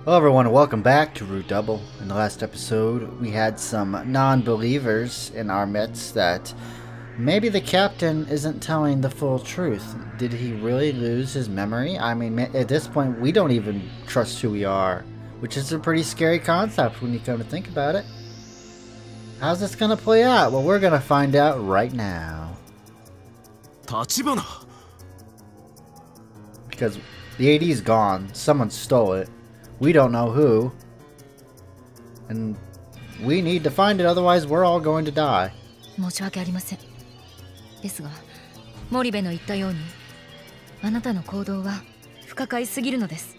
Hello everyone, welcome back to Root Double. In the last episode, we had some non-believers in our midst that maybe the captain isn't telling the full truth. Did he really lose his memory? I mean, at this point, we don't even trust who we are, which is a pretty scary concept when you come to think about it. How's this gonna play out? Well, we're gonna find out right now. Tachibana! Because the AD's gone, someone stole it. We don't know who, and we need to find it, otherwise we're all going to die. 申し訳ありません。ですが、森部の言ったように、あなたの行動は不可解すぎるのです。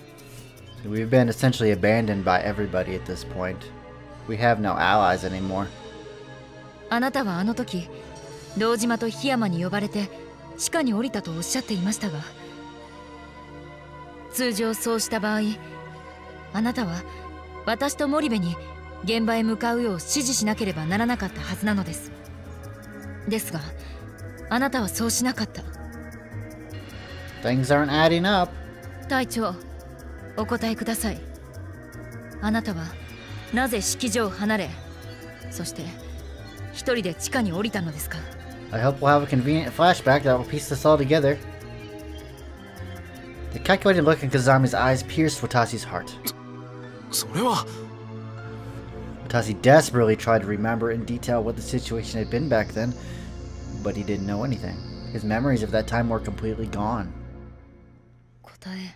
We've been essentially abandoned by everybody at this point. We have no allies anymore. あなたはあの時、堂島と檜山に呼ばれて地下に降りたとおっしゃっていましたが、通常そうした場合、あなたは私と森部に現場へ向かうよう指示しなければならなかったはずなのです。ですが、あなたはそうしなかった。Things aren't adding up. 隊長、お答えください。あなたはなぜ式場を離れ、そして一人で地下に降りたのですか？ I hope we'll have a convenient flashback that will piece this all together. The calculated look in Kazami's eyes pierced Watasi's heart. それは Watasi desperately tried to remember in detail what the situation had been back then, but he didn't know anything. His memories of that time were completely gone. 答え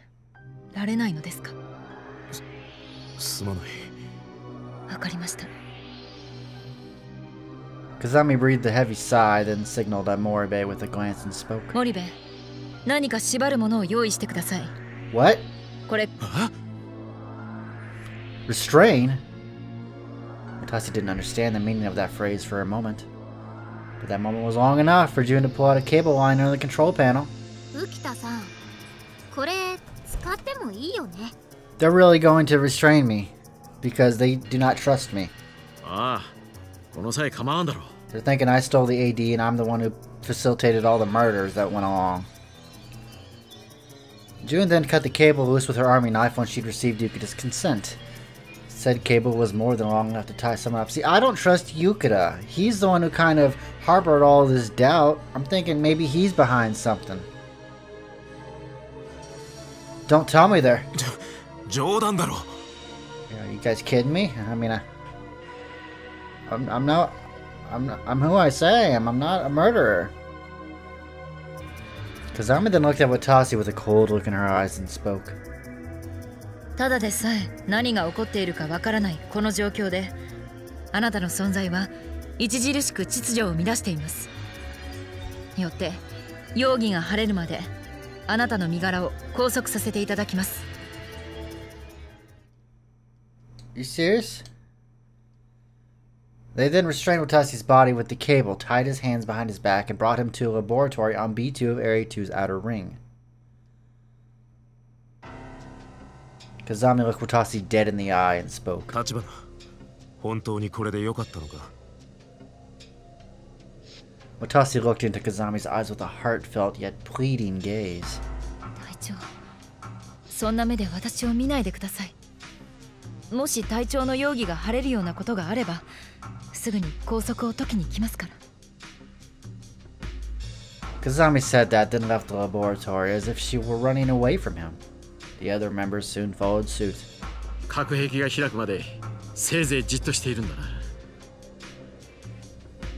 られないのですか？すまない。わかりました。Kazami breathed a heavy sigh, then signaled at Moribe with a glance and spoke. 森部、何か縛るものを用意してください。 What? これ。Restrain? Watasi didn't understand the meaning of that phrase for a moment. But that moment was long enough for June to pull out a cable line under the control panel. 浮田さん、これ使ってもいいよね。 They're really going to restrain me because they do not trust me. ああ、この際構わんだろう。 They're thinking I stole the AD and I'm the one who facilitated all the murders that went along. June then cut the cable loose with her army knife once she'd received Yukita's consent. Said cable was more than long enough to tie someone up. See, I don't trust Yukita. He's the one who kind of harbored all this doubt. I'm thinking maybe he's behind something. Don't tell me there. 冗談だろ。 Are you guys kidding me? I mean, I'm who I say I am. I'm not a murderer. Kazami then looked at Watasi with a cold look in her eyes and spoke. ただでさえ何が起こっているかわからないこの状況で、あなたの存在は著しく秩序を乱しています。よって容疑が晴れるまであなたの身柄を拘束させていただきます。 You serious? They then restrained Watasi's body with the cable, tied his hands behind his back, and brought him to a laboratory on B2 of Area 2's outer ring. Kazami looked Watasi dead in the eye and spoke. 立花、本当にこれで良かったのか？ Watasi looked into Kazami's eyes with a heartfelt yet pleading gaze. 隊長、そんな目で私を見ないでください。もし隊長の容疑が晴れるようなことがあれば、すぐに拘束を解きに来ますから。 Kazami said that, then left the laboratory as if she were running away from him. The other members soon followed suit. 核兵器が開くまでせいぜいじっとしているんだな。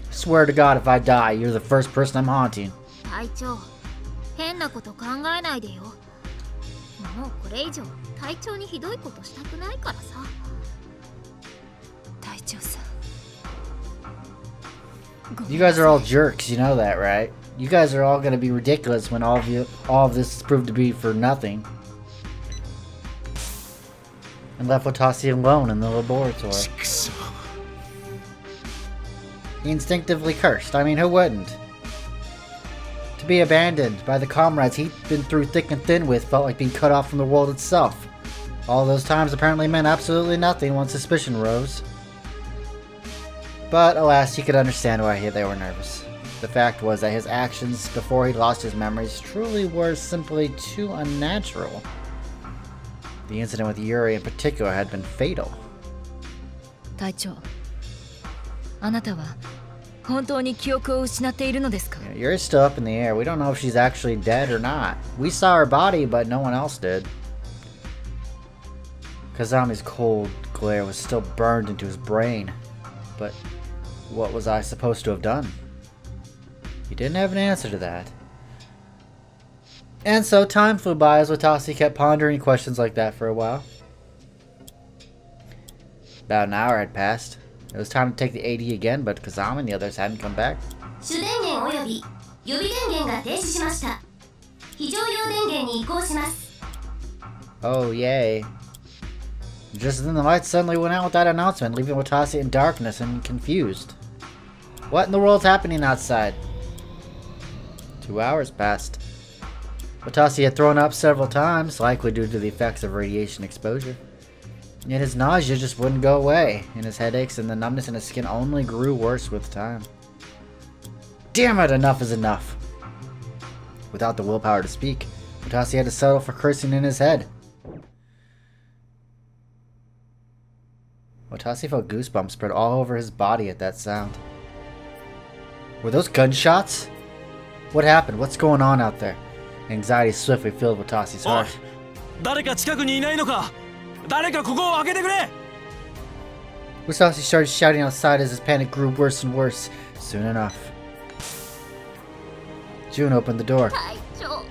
Swear to God, if I die, you're the first person I'm haunting. 隊長、変なこと考えないでよ。もうこれ以上隊長にひどいことしたくないからさ。隊長さん。You guys are all jerks, you know that, right? You guys are all going to be ridiculous when all of this is proved to be for nothing. And left Watasi alone in the laboratory. He instinctively cursed. I mean, who wouldn't? To be abandoned by the comrades he'd been through thick and thin with felt like being cut off from the world itself. All those times apparently meant absolutely nothing once suspicion rose. But alas, he could understand why they were nervous. The fact was that his actions before he lost his memories truly were simply too unnatural. The incident with Yuri in particular had been fatal. 隊長、あなたは本当に記憶を失っているのですか？ Yuri's still up in the air. We don't know if she's actually dead or not. We saw her body, but no one else did. Kazami's cold glare was still burned into his brain. But what was I supposed to have done? He didn't have an answer to that. And so time flew by as Watasi kept pondering questions like that for a while. About an hour had passed. It was time to take the AD again, but Kazami and the others hadn't come back. 主電源および予備電源が停止しました。非常用電源に移行します。 Oh, yay. Just then the lights suddenly went out with that announcement, leaving Watasi in darkness and confused. What in the world's happening outside? 2 hours passed. Watasi had thrown up several times, likely due to the effects of radiation exposure. Yet his nausea just wouldn't go away, and his headaches and the numbness in his skin only grew worse with time. Damn it, enough is enough! Without the willpower to speak, Watasi had to settle for cursing in his head. Watasi felt goosebumps spread all over his body at that sound. Were those gunshots? What happened? What's going on out there? Anxiety swiftly filled Watasi's heart. 誰か近くにいないのか？誰かここを開けてくれ！ Watasi started shouting outside as his panic grew worse and worse. Soon enough, June opened the door. 隊長。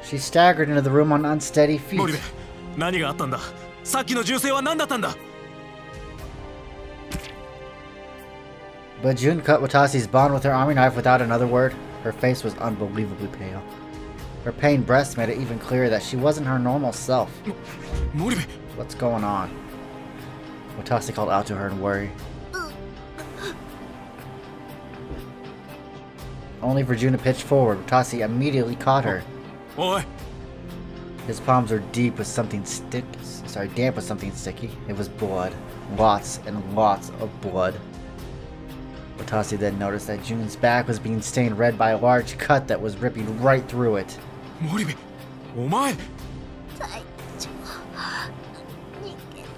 She staggered into the room on unsteady feet. 森部、何があったんだ？さっきの銃声は何だったんだ？ But June cut Watasi's bond with her army knife without another word. Her face was unbelievably pale. Her pained breast made it even clearer that she wasn't her normal self. 森部。 What's going on? Watasi called out to her in worry. Only for June to pitch forward, Watasi immediately caught her. おい。 His palms were damp with something sticky. It was blood. Lots and lots of blood. Watasi then noticed that June's back was being stained red by a large cut that was ripping right through it. 森部、お前。隊長。逃げて。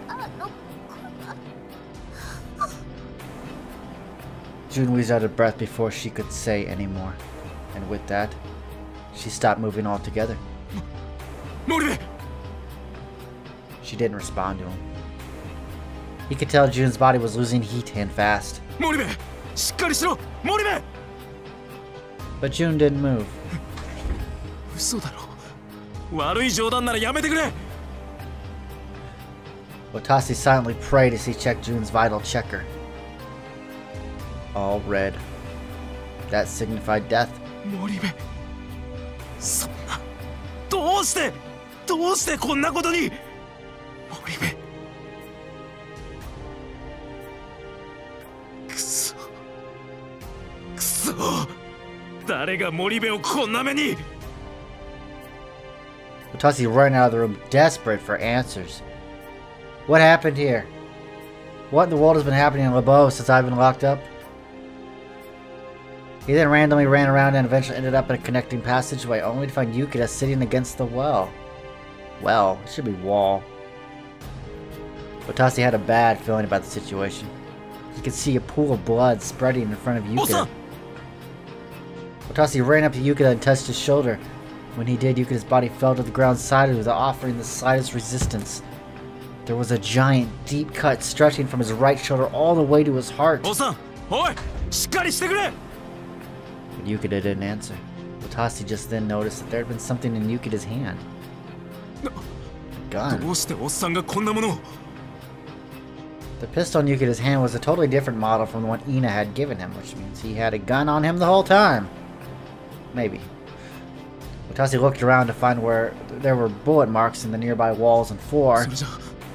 あの子が。 June wheezed out of breath before she could say any more. And with that, she stopped moving altogether. 森部。 She didn't respond to him. He could tell June's body was losing heat and fast. 森部、しっかりしろ。森部。 But June didn't move. 嘘だろ。悪い冗談ならやめてくれ。 Watasi silently prayed as he checked June's vital checker. All red. That signified death. 森部。そんな。どうしてこんなことに。森部。くそ。誰が森部をこんな目に。 Watasi ran out of the room, desperate for answers. What happened here? What in the world has been happening in Lebeau since I've been locked up? He then randomly ran around and eventually ended up in a connecting passageway, only to find Yukita sitting against the well. Well, it should be wall. Watasi had a bad feeling about the situation. He could see a pool of blood spreading in front of Yukita. Watasi ran up to Yukita and touched his shoulder. When he did, Yukita's body fell to the ground sideways without offering the slightest resistance. There was a giant, deep cut stretching from his right shoulder all the way to his heart. But Yukita didn't answer. Watasi just then noticed that there had been something in Yukita's hand. A gun. The pistol in Yukita's hand was a totally different model from the one Ina had given him, which means he had a gun on him the whole time. Maybe. Watasi looked around to find where there were bullet marks in the nearby walls and floor.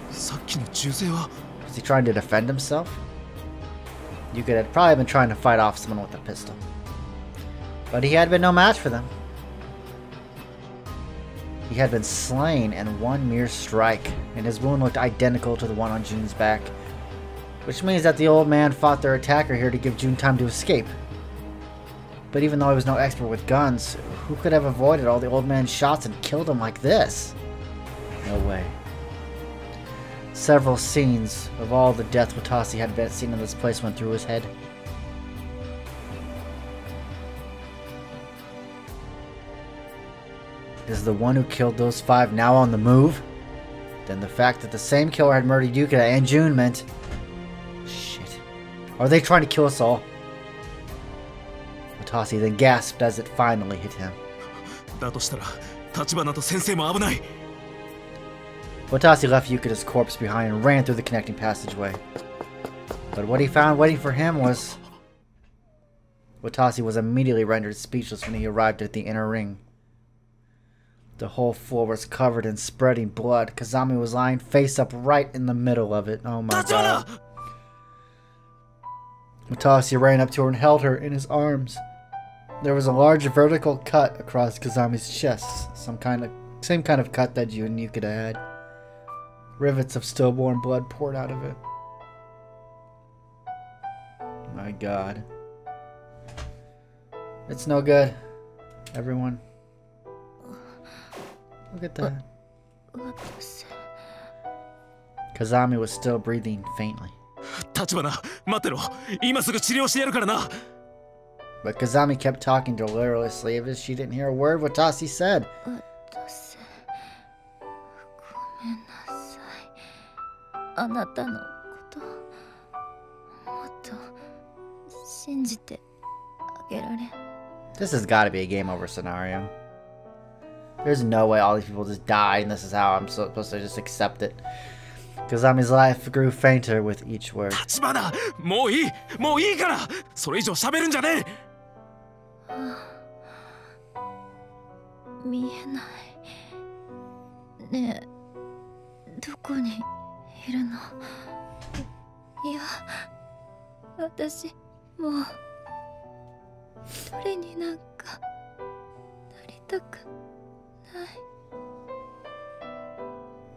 Was he trying to defend himself? Yukita had probably been trying to fight off someone with a pistol. But he had been no match for them. He had been slain in one mere strike, and his wound looked identical to the one on June's back. Which means that the old man fought their attacker here to give June time to escape. But even though he was no expert with guns, who could have avoided all the old man's shots and killed him like this? No way. Several scenes of all the death Watasi had seen in this place went through his head. Is the one who killed those 5 now on the move? Then the fact that the same killer had murdered Yukina and June meant... Shit. Are they trying to kill us all? Watasi then gasped as it finally hit him. Watasi left Yukina's corpse behind and ran through the connecting passageway. But what he found waiting for him was... Watasi was immediately rendered speechless when he arrived at the inner ring. The whole floor was covered in spreading blood. Kazami was lying face up right in the middle of it. Oh my god. Watasi ran up to her and held her in his arms. There was a large vertical cut across Kazami's chest. Same kind of cut that you and Yukina had. Rivets of stillborn blood poured out of it. My god. It's no good. Everyone. Look at that. Kazami was still breathing faintly. But Kazami kept talking deliriously as if she didn't hear a word Watasi said. This has got to be a game over scenario. There's no way all these people just died and this is how I'm supposed to just accept it. Kazami's life grew fainter with each word.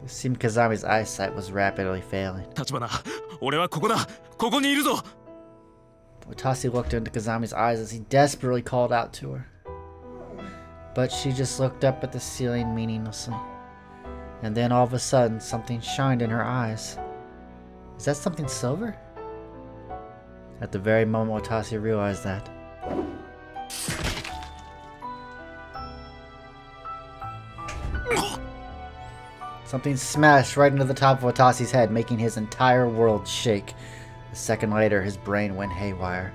It seemed Kazami's eyesight was rapidly failing. Watasi looked into Kazami's eyes as he desperately called out to her. But she just looked up at the ceiling meaninglessly. And then all of a sudden, something shined in her eyes. Is that something silver? At the very moment Watasi realized that. Something smashed right into the top of Watasi's head, making his entire world shake. A second later, his brain went haywire.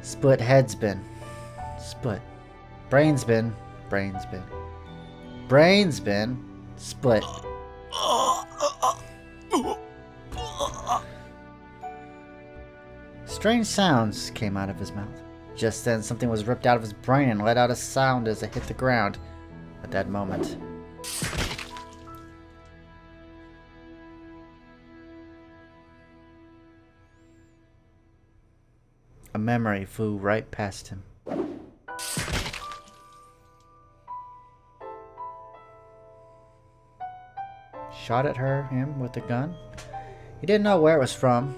Split head spin. Split. Brain spin. Brain spin. Brain spin. Split. Strange sounds came out of his mouth. Just then, something was ripped out of his brain and let out a sound as it hit the ground. At that moment, a memory flew right past him. Shot at him with a gun? He didn't know where it was from.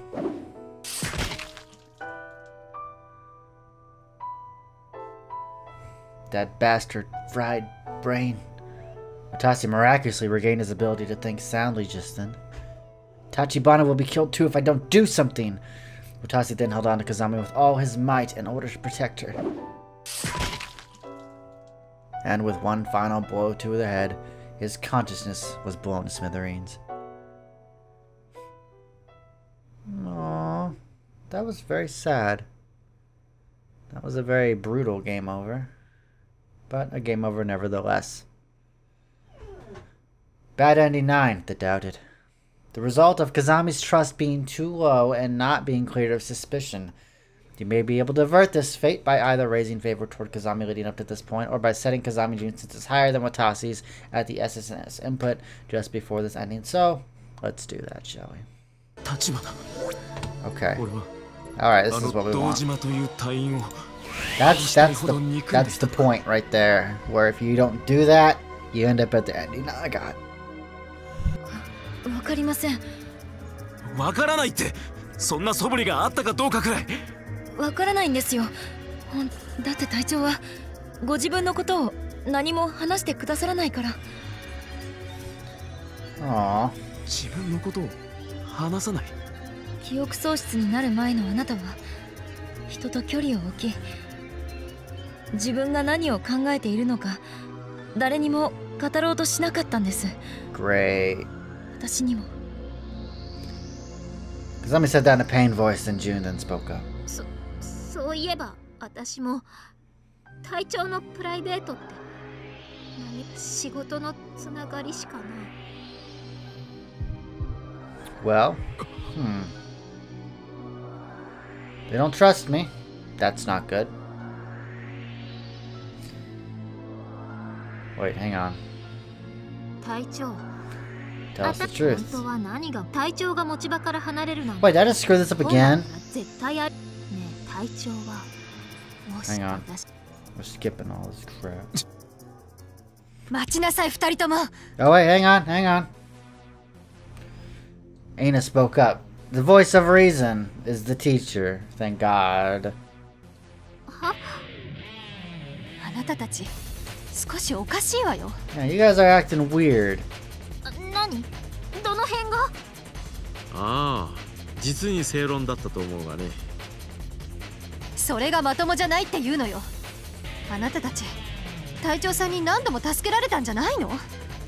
That bastard fried brain. Watasi miraculously regained his ability to think soundly just then. Tachibana will be killed too if I don't do something. Watasi then held on to Kazami with all his might in order to protect her. And with one final blow to the head, his consciousness was blown to smithereens. Aww, that was very sad. That was a very brutal game over. But a game over nevertheless. Bad ending 9, The Doubted. The result of Kazami's trust being too low and not being cleared of suspicion. You may be able to avert this fate by either raising favor toward Kazami leading up to this point, or by setting Kazami Jun instances higher than Watasi's at the SSNS input just before this ending. So, let's do that, shall we? Okay. Alright, this is what we want. That's the point right there, where if you don't do that, you end up at the ending. Oh my god. わかりません。わからないって、そんな素振りがあったかどうかくらい。わからないんですよ。だって隊長はご自分のことを何も話してくださらないから。Aw. 自分のことを話さない。記憶喪失になる前のあなたは人と距離を置き、自分が何を考えているのか誰にも語ろうとしなかったんです。 Great. 私にも。 Kazami said that in a pained voice, and June then spoke up. そういえば私も隊長のプライベートって仕事のつながりしかない。 Well, They don't trust me. That's not good. Wait, hang on. 隊長 Tell us the truth. 本当は何が隊長が持ち場から離れるなんて。 Wait, did I just screw this up again? 絶対あるねえ隊長はもし Hang on. 私 We're skipping all this crap. 待ちなさい二人とも。 Oh wait, hang on. Aina spoke up. The voice of reason is the teacher. Thank God. はあなたたち少しおかしいわよ。 Yeah, you guys are acting weird. 何どの辺が。ああ、実に正論だったと思うがね。それがまともじゃないって言うのよ。あなたたち隊長さんに何度も助けられたんじゃないの？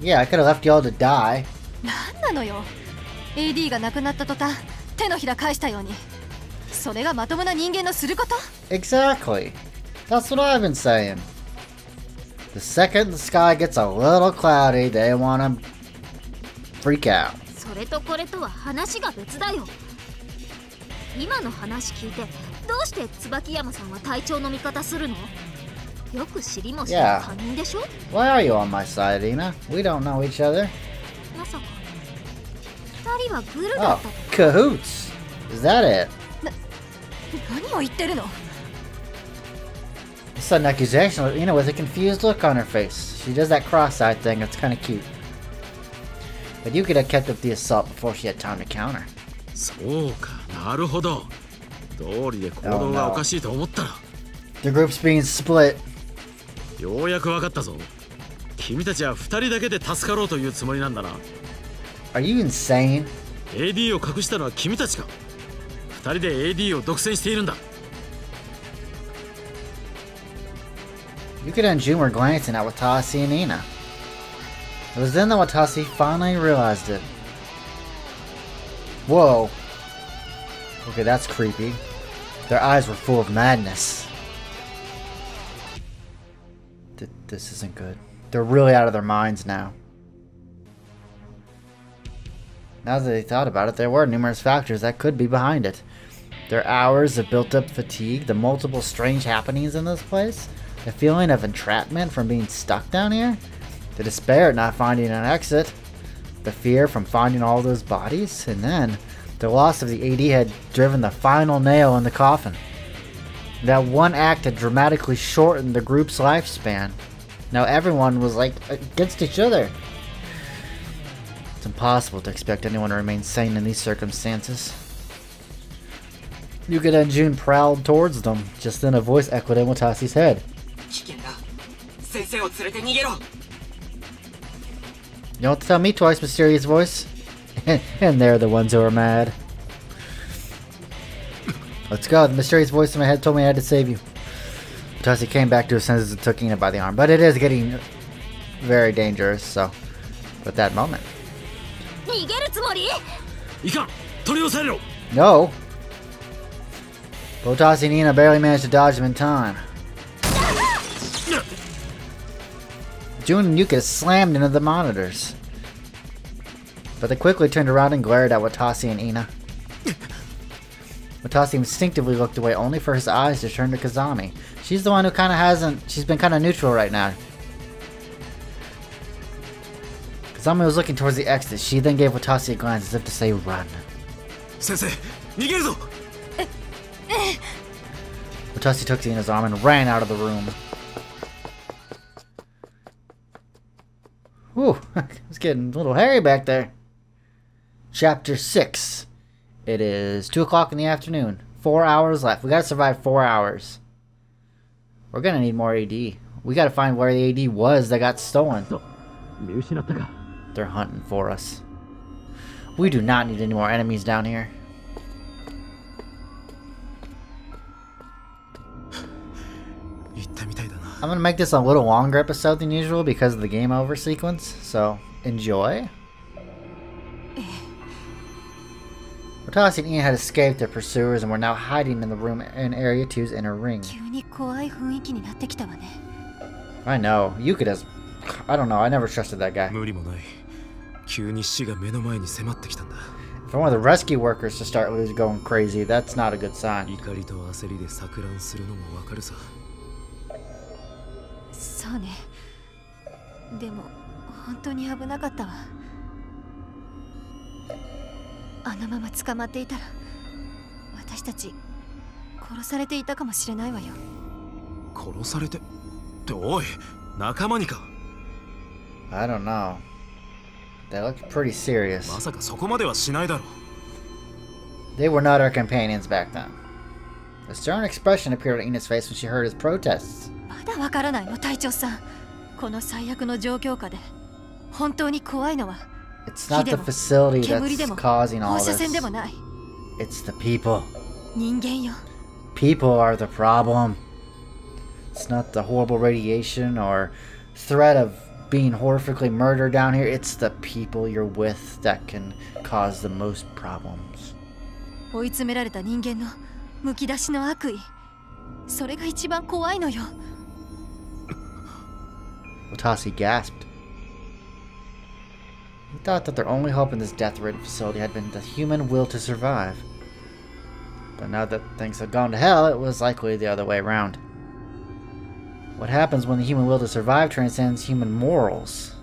Yeah, I could have left you all to die. なんなのよ。 AD が亡くなった途端手のひら返したように。それがまともな人間のすること？ Exactly. That's what I've been saying. The second the sky gets a little cloudy, they want to freak out. それとこれとは話が別だよ。今の話聞いてどうして椿山さんは隊長の味方するの？よく知りもしない他人でしょ？ Why are you on my side, Ina? We don't know each other. まさか二人はグルだっ Oh, たと？ cahoots. Is that it? 何を言ってるの？ A sudden accusation, Ina with a confused look on her face. She does that cross-eyed thing, it's kind of cute. But you could have kept up the assault before she had time to counter. そうか、なるほど。道理で行動がおかしいと思ったら。The group's being split. ようやく分かったぞ。君たちは二人だけで助かろうというつもりなんだな。Are you insane? AD を隠したのは君たちか。二人で AD を独占しているんだ。Yukita and Jun were glancing at Watasi and Ina. It was then that Watasi finally realized it. Whoa. Okay, that's creepy. Their eyes were full of madness. This isn't good. They're really out of their minds now. Now that they thought about it, there were numerous factors that could be behind it. Their hours of built-up fatigue, the multiple strange happenings in this place, the feeling of entrapment from being stuck down here, the despair at not finding an exit, the fear from finding all those bodies, and then the loss of the AD had driven the final nail in the coffin. That one act had dramatically shortened the group's lifespan. Now everyone was like against each other. It's impossible to expect anyone to remain sane in these circumstances. Yukita and Jun prowled towards them. Just then a voice echoed in Watasi's head. You don't have to tell me twice, mysterious voice. And they're the ones who are mad. Let's go. The mysterious voice in my head told me I had to save you. Watasi came back to his senses and took Ina by the arm. But it is getting very dangerous, so... At that moment... No! Watasi and Ina barely managed to dodge him in time. Jun and Yukita slammed into the monitors. But they quickly turned around and glared at Watasi and Ina. Watasi instinctively looked away only for his eyes to turn to Kazami. She's the one who she's been kind of neutral right now. Kazami was looking towards the exit. She then gave Watasi a glance as if to say run. Watasi took Ina's arm and ran out of the room. Whew, it's getting a little hairy back there. Chapter 6. It is 2 o'clock in the afternoon. 4 hours left. We gotta survive 4 hours. We're gonna need more AD. We gotta find where the AD was that got stolen. They're hunting for us. We do not need any more enemies down here. I'm gonna make this a little longer episode than usual because of the game over sequence, so enjoy. Watasi and Ian had escaped their pursuers and were now hiding in the room in Area 2's inner ring. I know, Yukida's... I don't know, I never trusted that guy. For one of the rescue workers to start going crazy, that's not a good sign. I don't know. They look pretty serious. They were not our companions back then. A stern expression appeared on Ina's face when she heard his protests. It's not the facility that's causing all this. It's the people. People are the problem. It's not the horrible radiation or threat of being horrifically murdered down here. It's the people you're with that can cause the most problems. Watasi gasped. He thought that their only hope in this death-ridden facility had been the human will to survive. But now that things had gone to hell, it was likely the other way around. What happens when the human will to survive transcends human morals?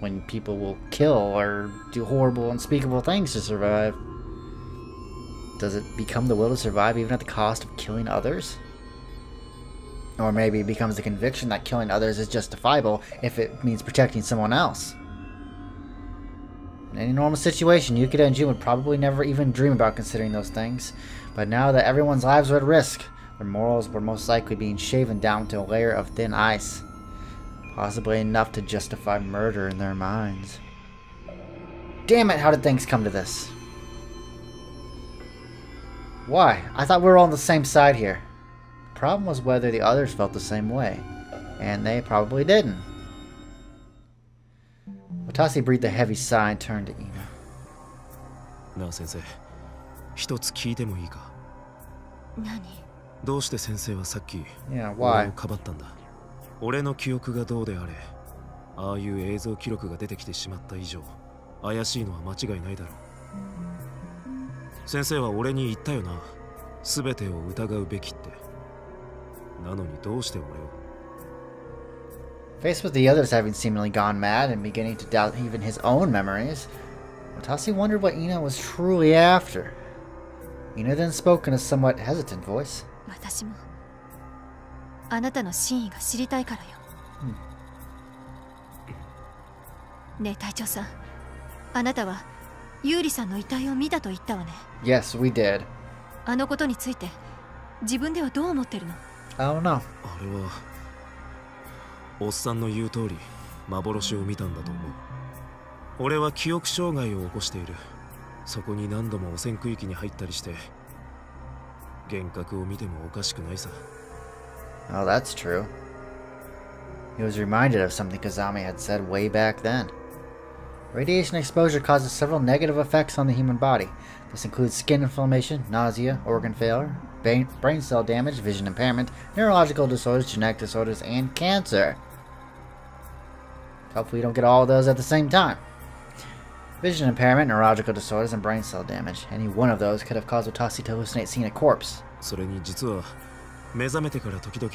When people will kill or do horrible, unspeakable things to survive? Does it become the will to survive even at the cost of killing others? Or maybe it becomes the conviction that killing others is justifiable if it means protecting someone else. In any normal situation, Yukida and Jun would probably never even dream about considering those things. But now that everyone's lives were at risk, their morals were most likely being shaven down to a layer of thin ice. Possibly enough to justify murder in their minds. Damn it, how did things come to this? Why? I thought we were all on the same side here. The problem was whether the others felt the same way. And they probably didn't. Watasi breathed a heavy sigh and turned to Ina. Now, Sensei, 一つ聞いてもいいか? 何? どうして先生はさっき Yeah, 俺 why? をかばったんだ? 俺の記憶がどうであれ、ああいう映像記録が出てきてしまった以上、怪しいのは間違いないだろう。先生は俺に言ったよな。全てを疑うべきって。なのにどうして俺を? Faced with the others having seemingly gone mad and beginning to doubt even his own memories, Watasi wondered what Ina was truly after. Ina then spoke in a somewhat hesitant voice. 私もあなたの真意が知りたいからよ。ねえ隊長さん、あなたはユーリさんの遺体を見たと言ったわね。Yes, we did. あのことについて自分ではどう思ってるの? I don't know. あれはおっさんの言う通り幻を見たんだと思う。俺は記憶障害を起こしている。そこに何度も汚染区域に入ったりして幻覚を見てもおかしくないさ。 Oh, that's true. He was reminded of something Kazami had said way back then. Radiation exposure causes several negative effects on the human body. This includes skin inflammation, nausea, organ failure, brain cell damage, vision impairment, neurological disorders, genetic disorders, and cancer. Hopefully you don't get all of those at the same time. Vision impairment, neurological disorders, and brain cell damage. Any one of those could have caused Watasi to hallucinate seeing a corpse. それに実は目覚めてから時々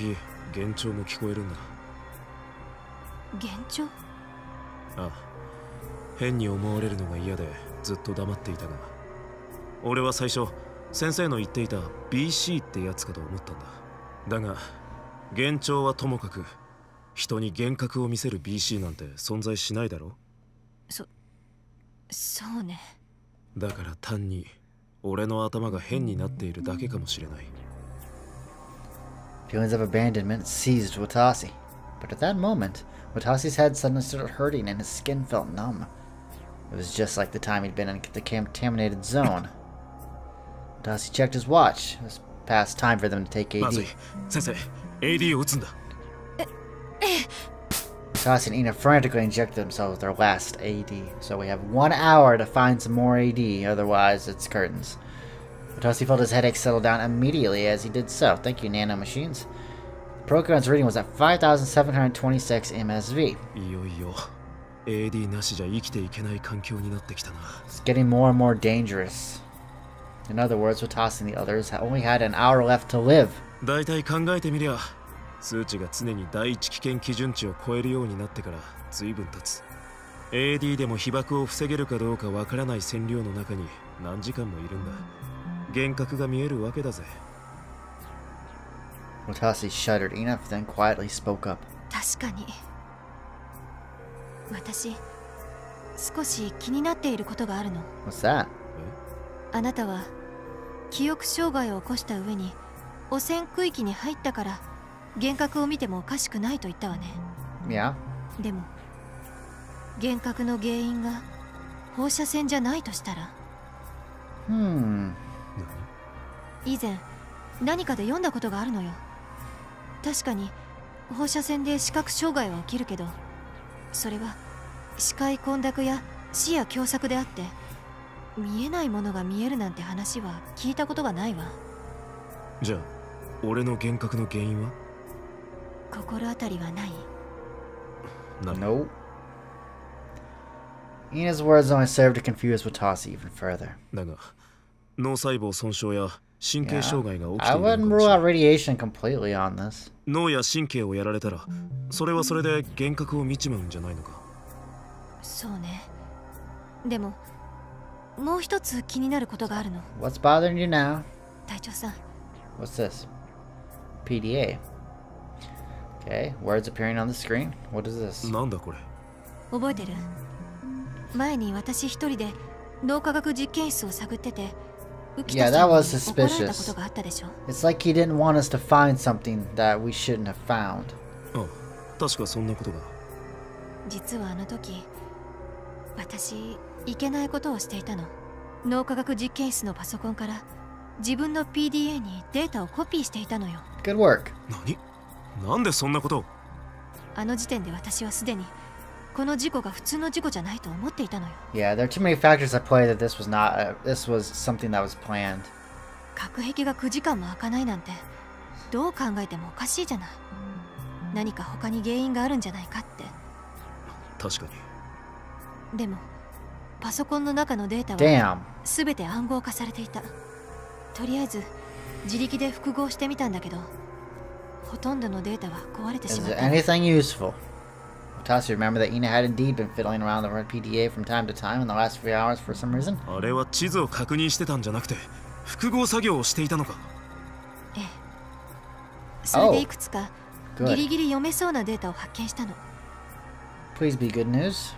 幻聴も聞こえるんだ。幻聴? ああ、変に思われるのが嫌でずっと黙っていたが、俺は最初先生の言っていた BC ってやつかと思ったんだ。だが幻聴はともかく人に幻覚を見せる BC なんて存在しないだろ。そうね。だから単に俺の頭が変になっているだけかもしれない。Feelings of abandonment seized Watasi. But at that moment, Watasi's head suddenly started hurting and his skin felt numb. It was just like the time he'd been in the contaminated zone. Watasi checked his watch. It was past time for them to take AD. Watasi and Ina frantically injected themselves with their last AD. So we have 1 hour to find some more AD, otherwise it's curtains. Watasi felt his headache settle down immediately as he did so. Thank you, Nano Machines. The program's reading was at 5,726 MSV. It's getting more and more dangerous. In other words, Watasi and the others only had an hour left to live. 数値が常に第一危険基準値を超えるようになってから随分経つ。AD でも被爆を防げるかどうかわからない線量の中に何時間もいるんだ。幻覚が見えるわけだぜ。Watasi shuddered. Enough then quietly spoke up. 確かに。私、少し気になっていることがあるの。What's that? あなたは記憶障害を起こした上に汚染区域に入ったから幻覚を見てもおかしくないと言ったわね。Yeah. でも幻覚の原因が放射線じゃないとしたら。以前何かで読んだことがあるのよ。確かに放射線で視覚障害は起きるけど、それは視界混濁や視野狭窄であって、見えないものが見えるなんて話は聞いたことがないわ。じゃあ俺の幻覚の原因は？心当たりはない。No. Ina's words only served to confuse Watasi even further. だが脳細胞損傷や神経障害が起きているのかもしれない。I wouldn't rule out radiation completely on this. 脳や神経をやられたら、それはそれで幻覚を見ちまうんじゃないのか。そうね。でももう一つ気になることがあるの。What's bothering you now? 隊長さん。What's this? PDA. Okay, words appearing on the screen. What is this? なんだこれ。覚えてる？前に私一人で脳科学実験室を探ってて、Yeah, that was suspicious. It's like he didn't want us to find something that we shouldn't have found. あ、確かそんなことが。実はあの時、私いけないことをしていたの。脳科学実験室のパソコンから自分の PDA にデータをコピーしていたのよ。Good work. なんでそんなことを？あの時点で私はすでにこの事故が普通の事故じゃないと思っていたのよ。Yeah, there are too many factors at play that this was something that was planned. 隔壁が9時間も開かないなんてどう考えてもおかしいじゃない。何か他に原因があるんじゃないかって。確かに。でもパソコンの中のデータは全て暗号化されていた。とりあえず自力で複合してみたんだけど、ほとんどのデータは壊れてしまった。Is it anything useful? Watasi remember that Ina had indeed been fiddling around the PDA from time to time in the last few hours for some reason. あれは地図を確認してたんじゃなくて複合作業をしていたのか。ええ。それでいくつかギリギリ読めそうなデータを発見したの。Please be good news.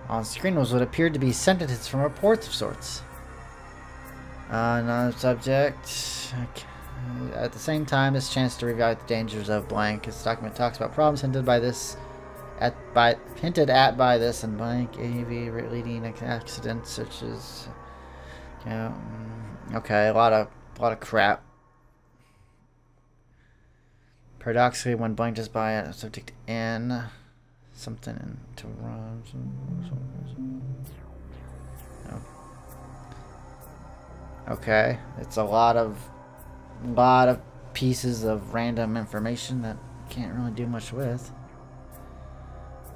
On screen was what appeared to be sentences from reports of sorts. Another subject. Okay. At the same time, this chance to reevaluate the dangers of blank. This document talks about problems hinted at by this and blank AV leading accidents such as. Okay, a lot of crap. Paradoxically, when blank just by a subject N, something into run. Okay, it's a lot of pieces of random information that you can't really do much with.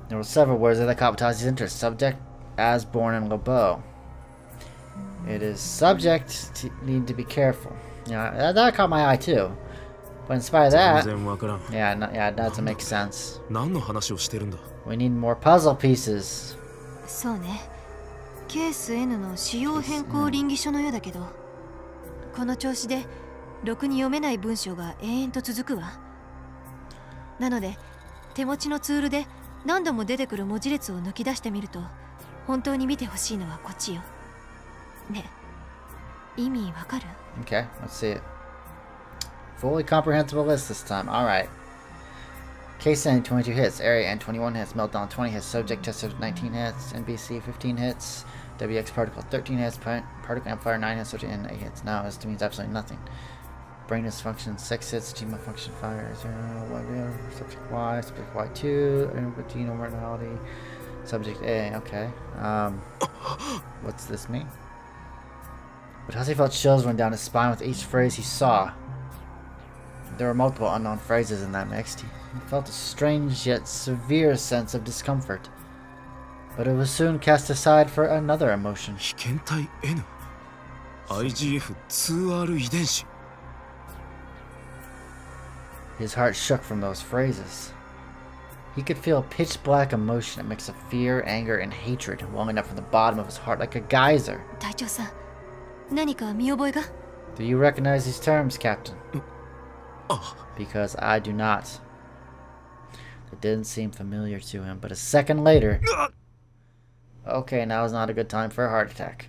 There were several words that caught Watasi's interest. Subject, as born in Lobo. It is subject to need to be careful. Yeah, that caught my eye too. But in spite of that, yeah, it doesn't make sense. We need more puzzle pieces. そうね。ケース N の仕様変更倫理書のようだけど、この調子でろくに読めない文章が延々と続くわ。なので手持ちのツールで何度も出てくる文字列を抜き出してみると、本当に見てほしいのはこっちよ。ね、意味わかる？ Okay, let's see it. Fully comprehensible list this time. Alright. Case ending 22 hits. Area end 21 hits. Meltdown 20 hits. Subject tester 19 hits. NBC 15 hits. WX particle 13 hits. Particle amplifier 9 hits. Subject N 8 hits. Now this means absolutely nothing. Brain dysfunction 6 hits. Genome function fire 0. Subject Y. Subject Y2. Genome mortality. Subject A. Okay. What's this mean? Watasi felt chills run down his spine with each phrase he saw. There were multiple unknown phrases in that mix. He felt a strange yet severe sense of discomfort. But it was soon cast aside for another emotion. N IGF-2R 遺伝子 His heart shook from those phrases. He could feel a pitch-black emotion, a mix of fear, anger, and hatred welling up from the bottom of his heart like a geyser. 隊長さん、何か見覚えが? Do you recognize these terms, Captain? Because I do not. It didn't seem familiar to him, but a second later... Okay, now is not a good time for a heart attack.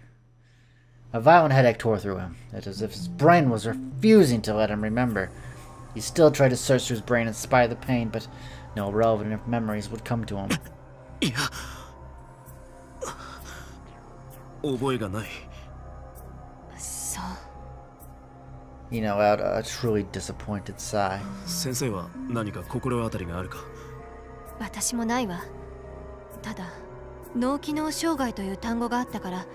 A violent headache tore through him. It was as if his brain was refusing to let him remember. He still tried to search through his brain in spite of the pain, but no relevant memories would come to him. So... You know, out a truly disappointed sigh. 先生は何か心当たりがあるか? 私もないわ。ただ、脳機能障害という単語があったから、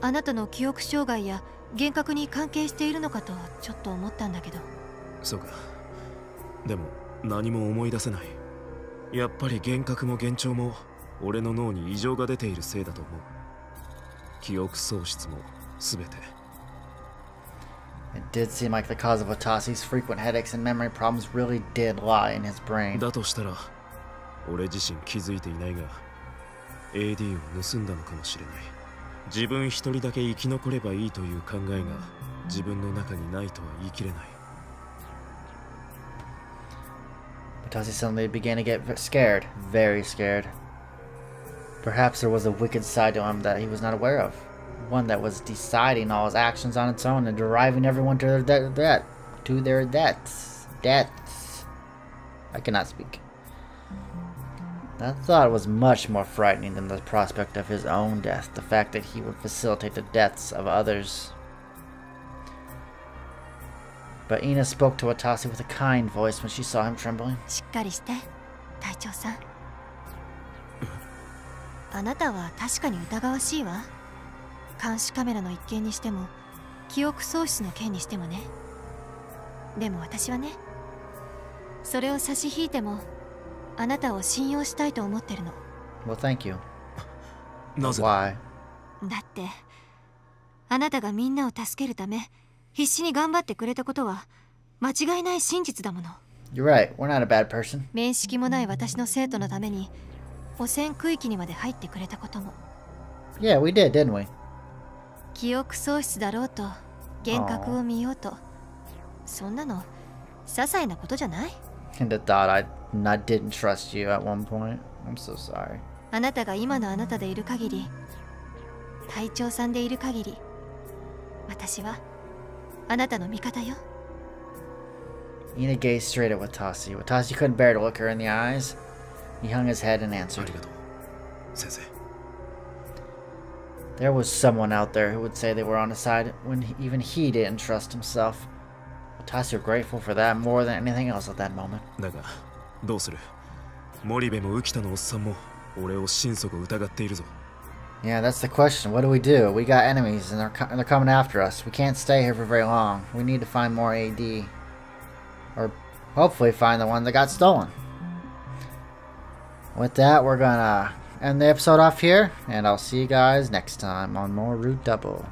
あなたの記憶障害や幻覚に関係しているのかとちょっと思ったんだけど。そうか。でも何も思い出せない。やっぱり幻覚も幻聴も俺の脳に異常が出ているせいだと思う。記憶喪失もすべて。It did seem like the cause of Watasi's frequent headaches and memory problems really did lie in his brain. だとしたら、俺自身気づいていないが、AD を盗んだのかもしれない。自分一人だけ生き残ればいいという考えが自分の中にないとは言い切れない。Watasi suddenly began to get scared, very scared. Perhaps there was a wicked side to him that he was not aware of. One that was deciding all his actions on its own and driving everyone to their deaths. I cannot speak. That thought was much more frightening than the prospect of his own death, the fact that he would facilitate the deaths of others. But Ina spoke to Watasi with a kind voice when she saw him trembling. しっかりして、隊長さん。あなたは確かに疑わしいわ。監視カメラの一件にしても、記憶喪失の件にしてもね。でも私はね、それを差し引いても、あなたを信用したいと思ってるの。Well, thank you. なぜ? Why? だって、あなたがみんなを助けるため、必死に頑張ってくれたことは、間違いない真実だもの。You're right. We're not a bad person. 面識もない私の生徒のために、汚染区域にまで入ってくれたことも。Yeah, we did, didn't we? 記憶喪失だろうと幻覚を見ようとそんなの些細なことじゃない And the thought I didn't trust you at one point. I'm so sorry. あなたが今のあなたでいる限り隊長さんでいる限り私はあなたの味方よ Ina gazed straight at Watasi. Watasi couldn't bear to look her in the eyes. He hung his head and answered. ありがとう、先生。There was someone out there who would say they were on his side when even he didn't trust himself. Watasi was grateful for that more than anything else at that moment. だが、どうする？森部も浮田のおっさんも俺を心底疑っているぞ。Yeah, that's the question. What do? We got enemies and they're coming after us. We can't stay here for very long. We need to find more AD. Or hopefully find the one that got stolen. With that, we're gonna end the episode off here, and I'll see you guys next time on more Root Double.